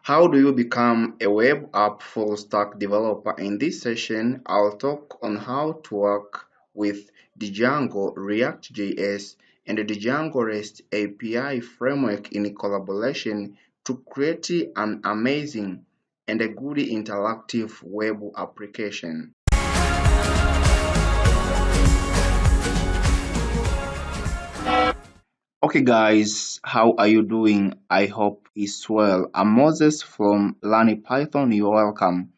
How do you become a web app full stack developer? In this session, I'll talk on how to work with Django React.js and the Django REST API framework in collaboration to create an amazing and a good interactive web application. Okay guys, how are you doing? I hope it's well. I'm Moses from Learning Python. You're welcome.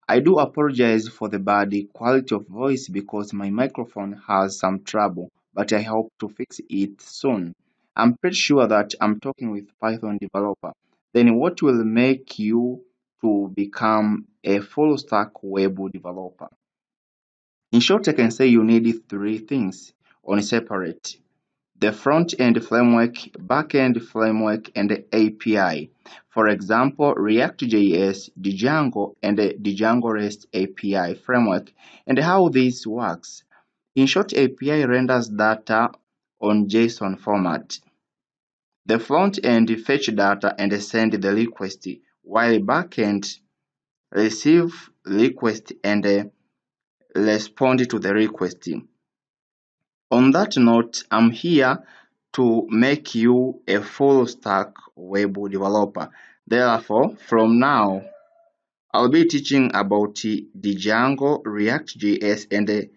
I do apologize for the bad quality of voice because my microphone has some trouble, but I hope to fix it soon. I'm pretty sure that I'm talking with Python developer. Then what will make you to become a full stack web developer? In short, I can say you need three things on separate: the front-end framework, back-end framework, and the API. For example, React.js, Django, and the Django REST API framework, and how this works. In short, API renders data on JSON format. The front-end fetch data and send the request, while back-end receive request and respond to the request. On that note, I'm here to make you a full stack web developer. Therefore, from now, I'll be teaching about the Django React.js and the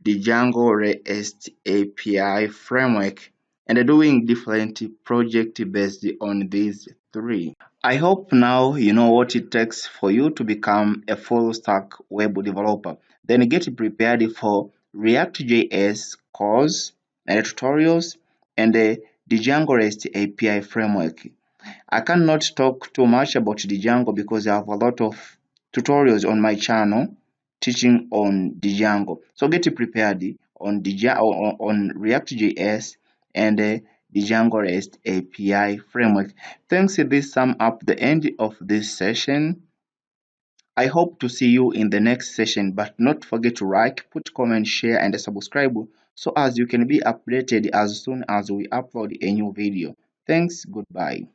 Django REST API framework and doing different projects based on these three. I hope now you know what it takes for you to become a full stack web developer. Then get prepared for React.js course and tutorials and the Django REST API framework. I cannot talk too much about Django because I have a lot of tutorials on my channel teaching on Django. So get prepared on on React.js and Django REST API framework. Thanks. This sum up the end of this session. I hope to see you in the next session, but not forget to like, put comment, share, and subscribe so as you can be updated as soon as we upload a new video. Thanks. Goodbye.